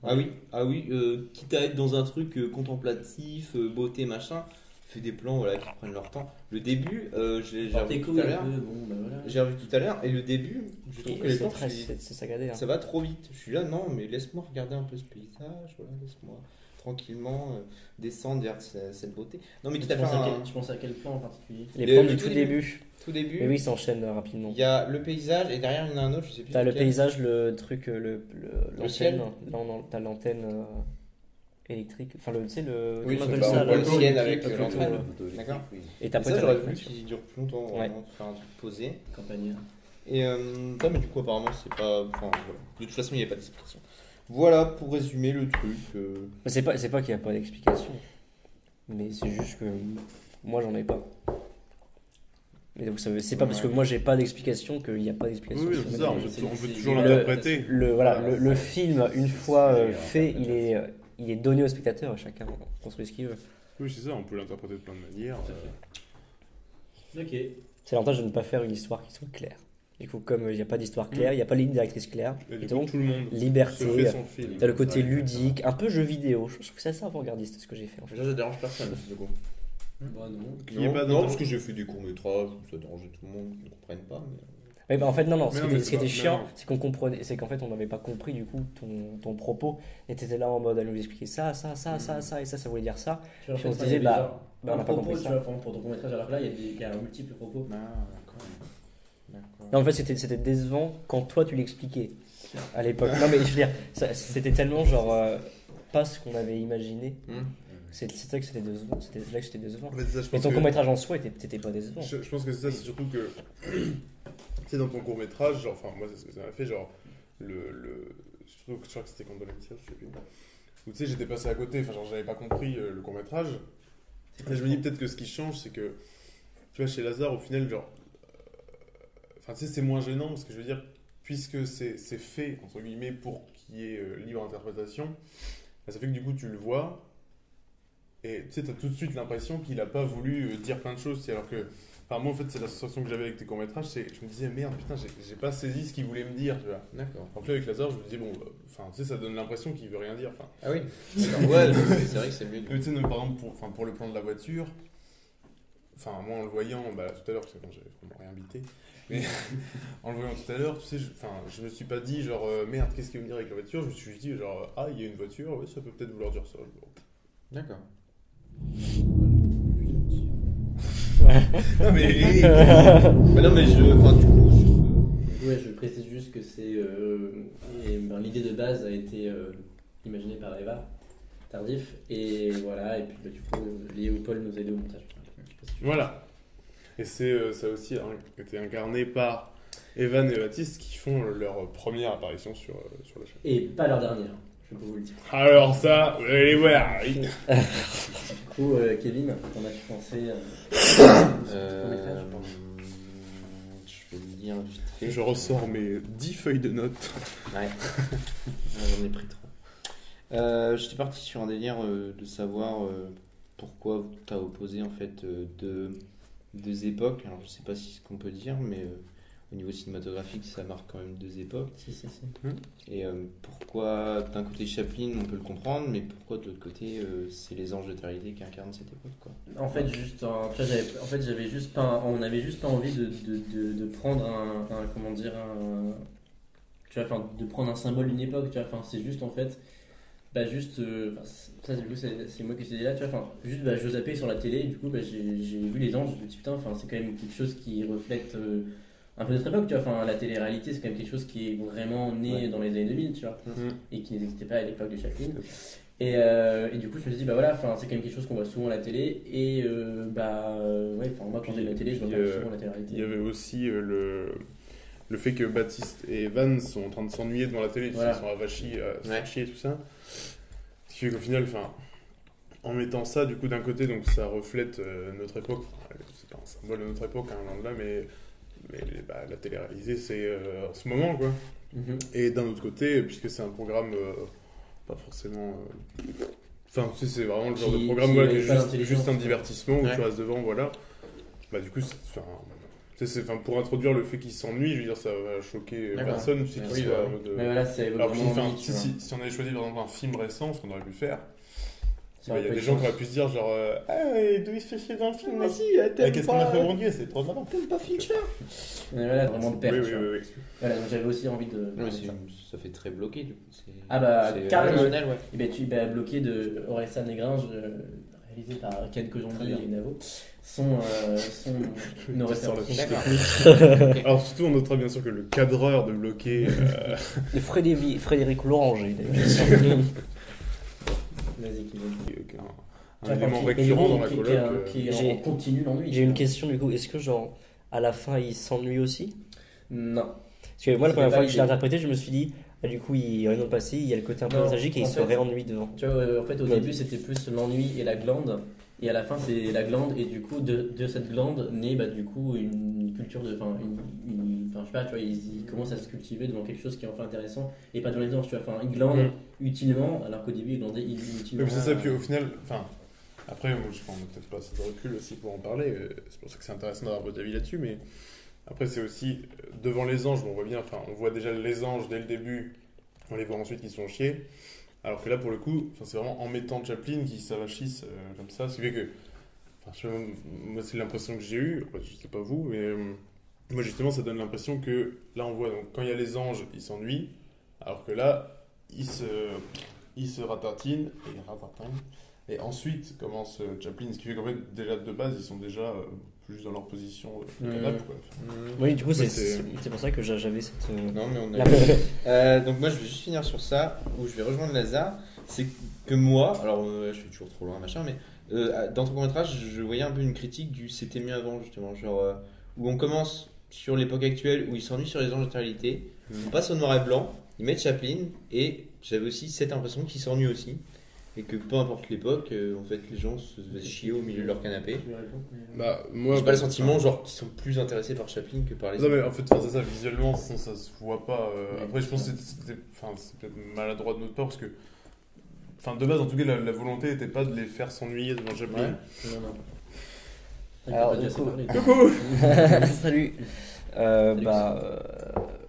Ah oui, quitte à être dans un truc contemplatif, beauté, machin, fais des plans qui prennent leur temps. Le début, j'ai revu tout à l'heure. J'ai revu tout à l'heure, et le début, je trouve que les plans, c'est saccadé. Hein. Ça va trop vite. Je suis là, non, mais laisse-moi regarder un peu ce paysage, voilà, laisse-moi tranquillement descendre vers cette beauté. Non, mais tu penses à quel plan en particulier? Les plans du tout début. tout début. Mais oui, ça enchaîne rapidement. Il y a le paysage et derrière il y en a un autre, je sais plus. T'as le lequel. paysage, le truc, ciel. l'antenne. Non, t'as l'antenne électrique. Enfin, tu sais, le. Oui, comment on c'est appelle pas ça, le le ciel avec le l'antenne. plateau, D'accord. Et Et t'après, ça, t'as j'aurais la voulu voiture. qu'il dure plus longtemps, vraiment, faire un truc posé. Campagnard. Et ça, mais du coup, apparemment, c'est pas. Enfin, voilà. De toute façon, il n'y avait pas d'explication. Voilà pour résumer le truc. Mais c'est pas qu'il n'y a pas d'explication. Mais c'est juste que moi, j'en ai pas. Mais vous savez, c'est pas parce que moi, j'ai pas d'explication qu'il n'y a pas d'explication. Oui, sur c'est le ça, mec. on peut toujours le- l'interpréter. Le film, une fois C'est fait, l'interprétation. il est donné au spectateur. Chacun construit ce qu'il veut. Oui, c'est ça, on peut l'interpréter de plein de manières. Ok. C'est l'avantage de ne pas faire une histoire qui soit claire. Du coup, comme il n'y a pas d'histoire claire, il n'y a pas de ligne directrice claire, Et et du coup, donc tout le monde se fait liberté, son film. t'as le côté Ouais, ludique, un peu jeu vidéo. Je trouve que c'est assez avant-gardiste ce que j'ai fait en fait. Déjà, ça dérange personne, du coup. Bah non. Qu'il y ait pas Non, d'inter- parce que j'ai fait des courts-métrages, ça dérangeait tout le monde, qui ne comprennent pas. Mais... Ouais, bah, en fait, non. Mais Ce non, qui mais était, ce qui c'est était pas- chiant, non. c'est qu'on comprenait, c'est qu'en fait, on n'avait pas compris du coup ton propos. Et t'étais là en mode à nous expliquer ça, et ça voulait dire ça. Tu vois, Puis on se ça, disait, il y avait bah, genre on un n'a pas propos, compris tu ça. vois, pour ton court-métrage, alors que là, il y a un multiple propos. Ah, d'accord. Non, en fait, c'était décevant quand toi tu l'expliquais à l'époque. Non, mais je veux dire, c'était tellement genre pas ce qu'on avait imaginé. C'est ça que c'était décevant. C'était là que c'était décevant. En fait, ça, je Mais pense ton que- court-métrage en soi, t'étais pas décevant. Je pense que c'est ça, c'est surtout que, tu sais, dans ton court-métrage, genre, enfin, moi, c'est ce que ça m'a fait, genre, surtout que je crois que c'était quand Valencia, je sais plus. Où, tu sais, j'étais passé à côté, enfin, genre, j'avais pas compris le court-métrage. Et je me dis peut-être que ce qui change, c'est que, tu vois, chez Lazare, au final, genre, enfin, tu sais, c'est moins gênant, parce que je veux dire, puisque c'est fait, entre guillemets, pour qu'il y ait libre interprétation, bah, ça fait que du coup, tu le vois, et tu sais, t'as tout de suite l'impression qu'il a pas voulu dire plein de choses, tu sais, alors que, enfin, moi, en fait, c'est la sensation que j'avais avec tes courts-métrages, c'est, je me disais, merde, putain, j'ai pas saisi ce qu'il voulait me dire, tu vois. D'accord. Donc là, avec Lazare, je me disais, bon, enfin, tu sais, ça donne l'impression qu'il veut rien dire, enfin. Ah oui. D'accord. Ouais, c'est vrai que c'est mieux. Tu sais, par exemple, pour le plan de la voiture, enfin, moi, en le voyant, bah, tout à l'heure, parce que bon, j'avais vraiment rien bité, mais en le voyant tout à l'heure, tu sais, je me suis pas dit, genre, merde, qu'est-ce qu'il veut me dire avec la voiture, je me suis juste dit, genre, ah, il y a une voiture, ouais, ça peut peut-être vouloir dire ça. Bon. D'accord. Non, mais. Mais non, mais enfin, du coup, Ouais, je précise juste que c'est l'idée de base a été imaginée par Eva Tardif et voilà et puis bah, du coup Léopold nous a aidé au montage. Voilà. Et ça a aussi été incarné par Evan et Baptiste qui font leur première apparition sur la chaîne. Et pas leur dernière, je peux vous le dire. Alors ça, vous allez voir. Oui. Du coup, Kevin, qu'en as-tu pensé je vais le lire vite fait. Je ressors mes 10 feuilles de notes. Ouais. J'en ai pris 3. J'étais parti sur un délire de savoir pourquoi tu as opposé en fait deux époques. Alors je sais pas si ce qu'on peut dire, mais au niveau cinématographique ça marque quand même deux époques. Si. Et pourquoi d'un côté Chaplin on peut le comprendre, mais pourquoi de l'autre côté c'est les anges de Trinité qui incarnent cette époque quoi. En fait, juste, tu vois, j'avais juste pas, on n'avait juste pas envie de prendre comment dire, tu vois, enfin, de prendre un symbole d'une époque, tu vois, enfin, c'est juste en fait, bah juste, ça du coup c'est moi qui suis là, tu vois, enfin, juste, bah, je zappais sur la télé, et du coup, bah, j'ai vu les anges, je me suis dit putain, enfin, c'est quand même quelque chose qui reflète un peu notre époque, tu vois, enfin, la télé-réalité, c'est quand même quelque chose qui est vraiment né dans les années 2000, tu vois, et qui n'existait pas à l'époque de Chaplin. Et du coup, je me suis dit, bah voilà, c'est quand même quelque chose qu'on voit souvent à la télé. Et ouais, moi quand j'ai la télé, je vois pas souvent la télé-réalité. Il y avait aussi le fait que Baptiste et Evan sont en train de s'ennuyer devant la télé, Voilà. ils sont avachis, à se faire chier et tout ça. Ce qui fait qu'au final, en mettant ça, du coup, d'un côté, donc ça reflète notre époque. Enfin, c'est pas un symbole de notre époque, hein, loin de là, mais la télé-réalisée, c'est en ce moment, quoi. Et d'un autre côté, puisque c'est un programme pas forcément. Enfin, tu sais, c'est vraiment le genre de programme qui est juste un divertissement où tu restes devant, voilà. Bah, du coup, pour introduire le fait qu'il s'ennuie, je veux dire, ça va choquer personne, tu sais, qu'il soit en mode. Mais voilà, c'est Alors, vraiment si on avait choisi par exemple un film récent, ce qu'on aurait pu faire, Ça il y a aurait des pu gens être qui auraient pu se dire, genre, d'où il se fait chier dans le film, là qu'est-ce qu'on a fait aujourd'hui, c'est trop marrant. T'aimes pas Fincher? Mais voilà, vraiment de perte. Oui, tu vois. oui. Voilà, donc j'avais aussi envie de. Ouais, ça fait très bloqué du coup. Ah bah, c'est carrément. original, ouais. Et ben tu bloqué de Orelsan et Gringe, réalisé par Ken Kojandi et Navo, sont nos références. Alors surtout on notera bien sûr que le cadreur de bloqué Le Frédéric Loranger, il a une question. Vas-y, un élément récurrent dans la coloc. qui J'ai- continue l'ennui. J'ai une question du coup, est-ce que genre à la fin il s'ennuie aussi? Non. Parce que moi la C'est première pas fois que je l'ai l'idée. interprété, je me suis dit, ah, du coup il rien dans le passé, il y a le côté un peu Non, nostalgique et il en se fait- réennuie devant. Tu vois, en fait, au Ouais. début, c'était plus l'ennui et la glande. Et à la fin, c'est la glande. Et du coup, de cette glande naît du coup une culture de. Enfin, je sais pas, tu vois, ils commencent à se cultiver devant quelque chose qui est enfin intéressant. Et pas dans les anges, tu vois. Enfin, ils glandent utilement, alors qu'au début, ils glandaient Oui, inutilement. mais c'est ça, puis au final, enfin, après, moi, on n'a peut-être pas assez de recul aussi pour en parler, c'est pour ça que c'est intéressant d'avoir votre avis là-dessus, mais après, c'est aussi, devant les anges, on voit bien, enfin, on voit déjà les anges dès le début, on les voit ensuite qui sont chiés, alors que là, pour le coup, c'est vraiment en mettant Chaplin qui s'avachissent comme ça, ce qui fait que, enfin, moi, c'est l'impression que j'ai eue, après, je sais pas vous, mais moi, justement, ça donne l'impression que, là, on voit, donc, quand il y a les anges, ils s'ennuient, alors que là, ils se ratatinent, et ils ratatinent. Et ensuite commence Chaplin, ce qui fait qu'en fait, déjà de base, ils sont déjà plus dans leur position de canapé, quoi. Oui, du coup Ouais, c'est pour ça que j'avais cette. Non, mais on la- a... donc moi je vais juste finir sur ça, où je vais rejoindre Lazare. C'est que moi, alors je suis toujours trop loin machin, mais dans ton court-métrage, je voyais un peu une critique du c'était mieux avant justement, genre où on commence sur l'époque actuelle où ils s'ennuient sur les anges de réalité, on passe au noir et blanc, ils mettent Chaplin, et j'avais aussi cette impression qu'ils s'ennuient aussi. Et que peu importe l'époque, en fait, les gens se faisaient chier au milieu de leur canapé. Bah, moi, J'ai pas le sentiment genre qu'ils sont plus intéressés par Chaplin que par les Non, autres. mais en fait, enfin, c'est ça, visuellement, ça se voit pas. Ouais, Après, je pense que c'est peut-être maladroit de notre part parce que, enfin, de base, en tout cas, la volonté n'était pas de les faire s'ennuyer devant Chaplin. Non. Alors, Déjà, du coup- c'est parlé. Salut. Salut,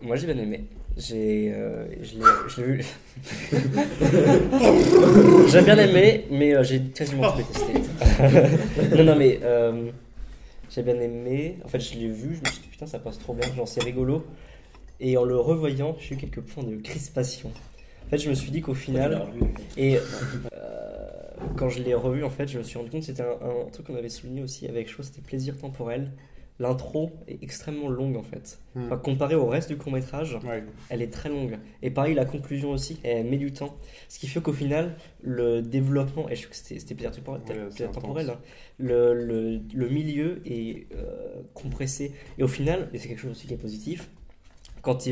Moi j'ai bien aimé. Je l'ai vu. J'ai bien aimé, mais j'ai quasiment tout détesté. Non, mais j'ai bien aimé. En fait, je l'ai vu, je me suis dit putain, ça passe trop bien, genre c'est rigolo. Et en le revoyant, j'ai eu quelques points de crispation. En fait, je me suis dit qu'au final, et quand je l'ai revu, en fait, je me suis rendu compte que c'était un truc qu'on avait souligné aussi avec Shaw, c'était plaisir temporel. L'intro est extrêmement longue en fait. Enfin, comparé au reste du court-métrage, Ouais. elle est très longue. Et pareil, la conclusion aussi, elle met du temps. Ce qui fait qu'au final, le développement, et je trouve que c'était plaisir temporel, Ouais, c'est temporel, intense. hein. Le milieu est compressé. Et au final, et c'est quelque chose aussi qui est positif, quand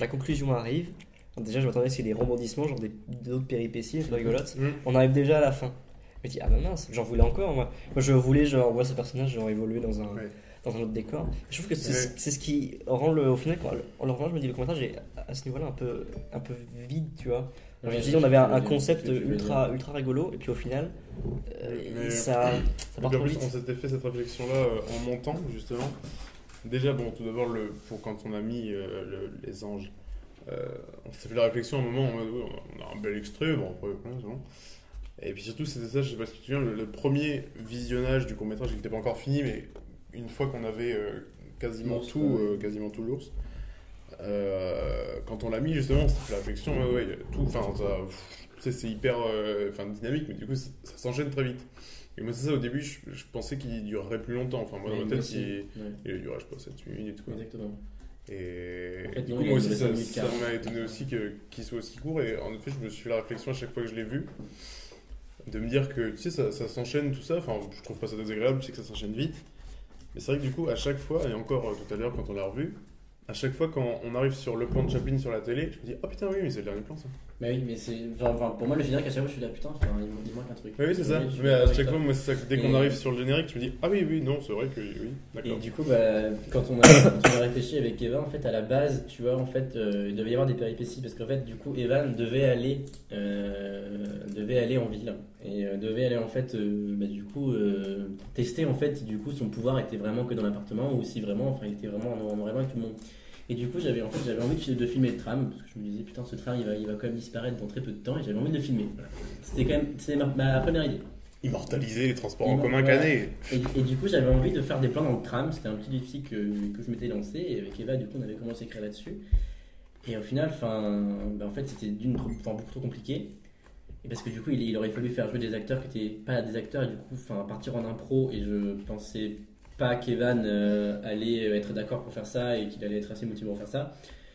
la conclusion arrive, déjà je m'attendais à ce qu'il y ait des rebondissements, genre d'autres péripéties, des rigolotes. On arrive déjà à la fin. Je me dis, ah bah mince, j'en voulais encore. Moi je voulais, genre, voir ce personnage genre, évoluer dans un autre décor. Je trouve que c'est ce qui rend au final, en le revoyant, je me dis, le court-métrage est à ce niveau-là un peu vide, tu vois. Je me suis dit, on avait un concept ultra rigolo, et puis au final, Mais- ça part En trop plus, vite. on s'était fait cette réflexion-là en montant, justement. Déjà, bon, tout d'abord, pour quand on a mis les anges, on s'est fait la réflexion à un moment en mode, ouais, on a un bel extrait, bon, après, voilà, c'est bon. Et puis surtout, c'était ça, je sais pas si tu te souviens, le premier visionnage du court-métrage, il n'était pas encore fini, mais une fois qu'on avait quasiment tout l'ours, quand on l'a mis, justement, on s'est fait la réflexion, tout, enfin, c'est hyper dynamique, mais du coup, ça s'enchaîne très vite. Et moi, c'est ça, au début, je pensais qu'il durerait plus longtemps. Enfin, moi, dans ma tête, il a duré, je sais pas, 7 minutes, quoi. Exactement. Et En fait, du non, coup, il moi a aussi, duré ça 5 minutes 40. m'a étonné aussi qu'il soit aussi court. Et en effet, je me suis fait la réflexion à chaque fois que je l'ai vu, de me dire que, tu sais, ça s'enchaîne, tout ça. Enfin, je trouve pas ça désagréable, je sais que ça s'enchaîne vite. Mais c'est vrai que du coup, à chaque fois, et encore tout à l'heure quand on l'a revu, à chaque fois quand on arrive sur le plan de Chaplin sur la télé, je me dis, oh putain, oui, mais c'est le dernier plan, ça. Bah oui, mais c'est. Enfin, pour moi, le générique, à chaque fois, je suis là, putain, il manque un truc. Oui, c'est ça. Ouais, je suis Mais à d'accord chaque avec fois, toi. moi, c'est ça. Dès qu'on Et- arrive sur le générique, je me dis, ah oui, non, c'est vrai que oui, Et d'accord. du coup, quand on a réfléchi avec Eva, en fait, à la base, tu vois, en fait, il devait y avoir des péripéties parce qu'en fait, du coup, Evan devait aller en ville et devait aller en fait, du coup, tester en fait, si du coup, son pouvoir était vraiment que dans l'appartement ou si vraiment, enfin, il était vraiment en noir et blanc avec tout le monde. Et du coup, j'avais envie de filmer le tram parce que je me disais, putain, ce tram, il va quand même disparaître dans très peu de temps et j'avais envie de le filmer. Voilà. C'était ma première idée. Immortaliser les transports en Immor- commun voilà. canés. Et du coup, j'avais envie de faire des plans dans le tram. C'était un petit défi que je m'étais lancé. Et avec Eva, du coup, on avait commencé à écrire là-dessus. Et au final, en fait, c'était beaucoup trop compliqué. Et parce que du coup, il aurait fallu faire jouer des acteurs qui n'étaient pas des acteurs et du coup, partir en impro. Et je pensais pas qu'Evan allait être d'accord pour faire ça et qu'il allait être assez motivé pour faire ça.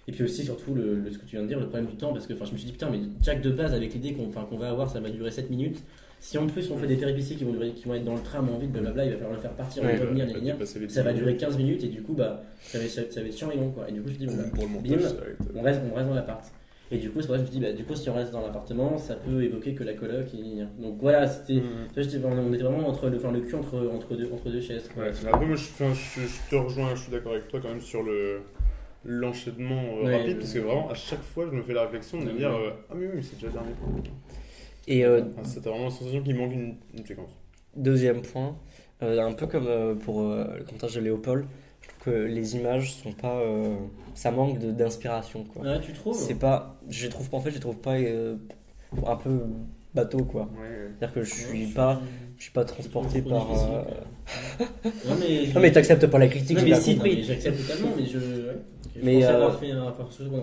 Et puis aussi, surtout, ce que tu viens de dire, le problème du temps, parce que je me suis dit, putain, mais Jack de base, avec l'idée qu'on va avoir, ça va durer 7 minutes. Si en plus on fait des péripéties qui vont être dans le tram en vide, blablabla, il va falloir le faire partir, revenir, ça va durer 15 minutes et du coup, ça va être chiant et long, quoi. Et du coup, je me dis, Pour le bim, montage, on reste dans l'appart. Et du coup, c'est pour ça que je me dis, du coup, si on reste dans l'appartement, ça peut évoquer que la coloc. Donc voilà, c'était. On était vraiment entre le cul entre deux chaises. Quoi. Ouais, après, moi, je te rejoins, je suis d'accord avec toi quand même sur l'enchaînement rapide, parce que vraiment, à chaque fois, je me fais la réflexion de me dire ah, mais oui, c'est déjà terminé. Et c'était vraiment la sensation qu'il manque une séquence. deuxième point, un peu comme pour le montage de Léopold, je trouve que les images sont pas. Ça manque d'inspiration, quoi. Ouais, tu trouves? C'est pas. Je les trouve pas un peu bateau, quoi. Ouais. C'est-à-dire que je suis pas transporté par. Non, mais t'acceptes pas la critique, non, j'ai mais bien si, compris. mais j'accepte totalement, mais je Mais, pensais avoir fait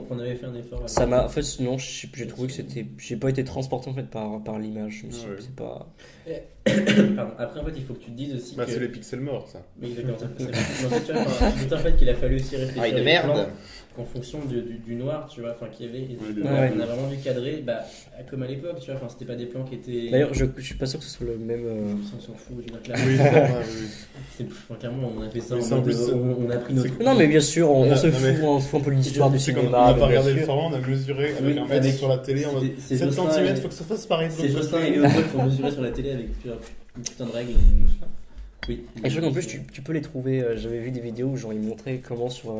qu'on avait fait un effort. Ça m'a. En fait, non, j'ai trouvé que c'était. J'ai pas été transporté en fait par l'image. Je me suis dit, Ouais. c'est pas. Pardon. Après, en fait, il faut que tu te dises aussi que. C'est les pixels morts, ça. Mais exactement, ça. Mais en fait, tu vois, en fait qu'il a fallu aussi réfléchir de les merde. plans en fonction du noir, tu vois, qu'il y avait. Et du coup, Ouais. on a vraiment dû cadrer, comme à l'époque, tu vois, c'était pas des plans qui étaient. D'ailleurs, je suis pas sûr que ce soit le même. On s'en fout, je veux dire, clairement. Oui, c'est vrai, oui. Clairement, on a fait ça, Mais c'est en plus, on a pris notre. c'est- Non, mais bien sûr, on se Non, fout, mais- on se fout un peu de l'histoire du C'est qu'on cinéma. n'a mais pas bien regardé le sûr. format, on a mesuré avec Oui, un mètre avec- sur la télé, on a c'est 7 Jocelyn cm, et- faut que ça fasse pareil. C'est Jocelyn et Léopold pour mesurer sur la télé avec une putain de règle. Oui. Et je crois qu'en plus, tu peux les trouver. J'avais vu des vidéos où genre ils montraient comment sur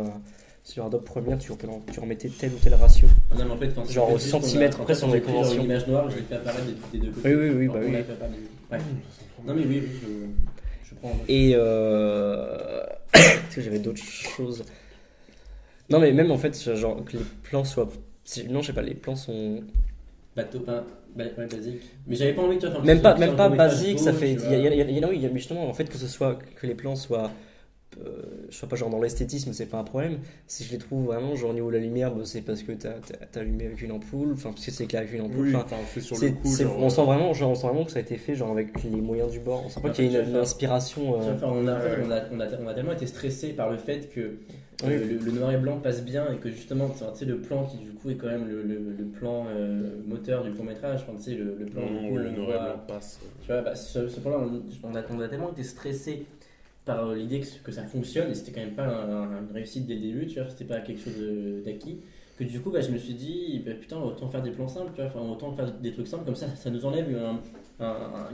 Adobe Premiere tu remettais tel ou tel ratio. Non, mais en fait, enfin, Genre c'est au juste centimètre qu'on a- près en fait, son on a pris convention. genre une image noire, je l'ai fait apparaître des deux côtés. Oui, Enfin, bah on oui. l'a fait apparaître bref. Non, mais oui, je prends. Et est-ce que j'avais d'autres choses? Non, mais même en fait, genre que les plans soient. Non, je sais pas, les plans sont. Bateau, basique. Mais j'avais pas envie de te faire Même pas un court-métrage basique, beau, ça fait. tu Il vois. y a mais justement, en fait, que les plans soient. Pas genre dans l'esthétisme, c'est pas un problème. Si je les trouve vraiment, genre au niveau de la lumière, c'est parce que t'as allumé avec une ampoule, enfin, parce que c'est éclairé avec une ampoule. Oui, Enfin, enfin, fait sur c'est- le coup. c'est- genre, on sent vraiment que ça a été fait genre avec les moyens du bord. On sent pas qu'il y a une inspiration. Tu vois, enfin, on a tellement été stressé par le fait que Oui. le noir et blanc passe bien et que justement, tu sais, le plan qui du coup est quand même le plan moteur du court métrage, enfin, tu sais, le plan du coup, le on noir et voit- blanc passe. Tu vois, ce plan-là, on a tellement été stressé par l'idée que ça fonctionne, et c'était quand même pas une réussite dès le début, tu vois, c'était pas quelque chose d'acquis, que du coup, je me suis dit, putain, autant faire des plans simples, tu vois, autant faire des trucs simples, comme ça nous enlève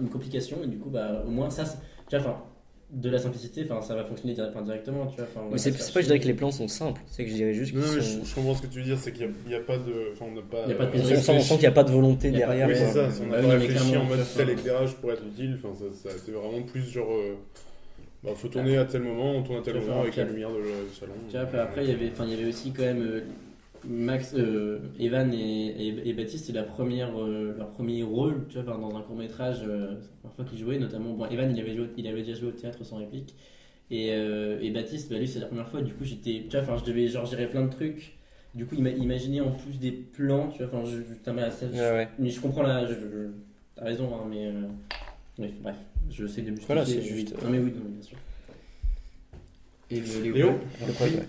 une complication, et du coup, au moins, ça, tu vois, de la simplicité, ça va fonctionner directement, tu vois. Mais c'est pas que je dirais que les plans sont simples, c'est que je dirais juste qu'ils Non, mais sont. je comprends ce que tu veux dire, c'est qu'il n'y a pas de. Enfin, on n'a pas. Il y a pas de On prise sent qu'il n'y a pas de volonté Il y a pas- derrière. Oui, quoi. c'est ça, si on n'a Bah pas oui, mais réfléchi en clairement, mode ça, tel enfin. éclairage pour être utile, enfin, ça a été vraiment plus genre. Faut tourner à tel moment, on tourne à tel Tu moment vois, avec la après- lumière du salon. Tu vois, après, il y avait aussi quand même Max, Evan et Baptiste, c'est leur premier rôle, tu vois, dans un court métrage, la première fois qu'ils jouaient, notamment. Bon, Evan, il avait déjà joué au théâtre sans réplique, et Baptiste, lui, c'est la première fois. Du coup, je devais genre gérer plein de trucs. Du coup, il m'a imaginé en plus des plans, tu vois. Ouais. Mais je comprends t'as raison, hein, mais oui, bref, je sais de me Voilà, justifier, c'est juste- Non, mais oui, non, bien sûr. Et Léo Le problème,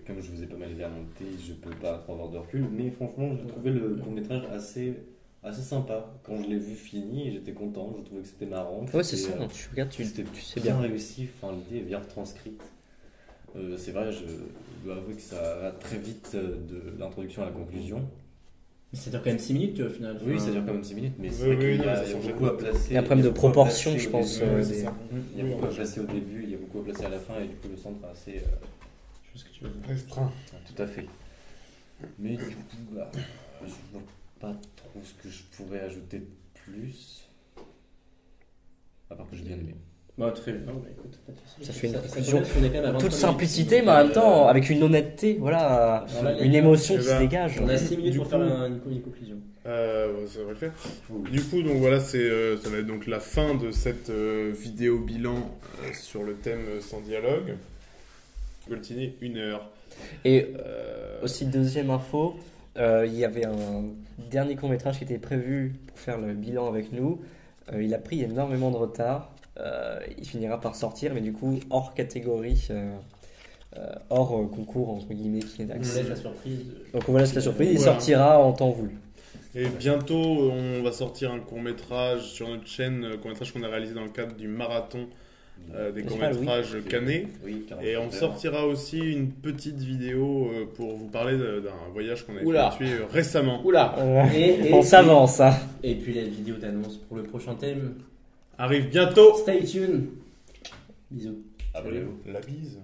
Comme je vous ai pas mal noté, je peux pas trop avoir de recul, mais franchement, j'ai trouvé le court-métrage assez sympa. Quand je l'ai vu fini, j'étais content, je trouvais que c'était marrant. Ouais, c'est ça, C'était, tu regardes, tu c'était sais bien bien. réussi, l'idée est bien retranscrite. C'est vrai, je dois avouer que ça va très vite de l'introduction à la conclusion. Ça dure quand même 6 minutes, tu vois, au final. Oui, Enfin, ça dure quand même 6 minutes, mais c'est Oui, vrai oui, qu'il y non, a, ça il y a change beaucoup à placer. Il y a un problème de beaucoup à proportion, placer je au pense. début. Ouais, des- c'est ça. Il y a beaucoup à placer au début, il y a beaucoup à placer à la fin, et du coup, le centre est assez. Je sais ce que tu veux dire. Restreint. Tout à fait. Mais du coup, je vois pas trop ce que je pourrais ajouter de plus. À part que j'ai bien aimé. Bon, très bien. Bah, écoute, pas de soucis. Ça fait une tombe conclusion. bien parce qu'on est quand même à En 23 toute minutes. simplicité, mais en même temps, avec une honnêteté, voilà, Alors là, les une gars, émotion eh qui ben, se dégage. On a 6 minutes Du pour coup- faire une conclusion. Ça va le faire. Du coup, donc voilà, ça va être donc la fin de cette vidéo bilan sur le thème sans dialogue. Goltini, 1 heure. Et Euh, aussi, deuxième info, il y avait un dernier court-métrage qui était prévu pour faire le bilan avec nous. Il a pris énormément de retard. Il finira par sortir, mais du coup, hors catégorie, hors concours, entre guillemets, qui est On accès. laisse la surprise. Donc on vous laisse la surprise, il Voilà. sortira en temps voulu. Et bientôt, on va sortir un court-métrage sur notre chaîne, court-métrage qu'on a réalisé dans le cadre du marathon des N'est-ce pas, courts-métrages Canet. Oui, 40 Et on heures. sortira aussi une petite vidéo pour vous parler d'un voyage qu'on a Oula. effectué récemment. Oula. On s'avance, hein. Et puis la vidéo d'annonce pour le prochain thème. Arrive bientôt. Stay tuned. Bisous. Abonnez-vous. La bise.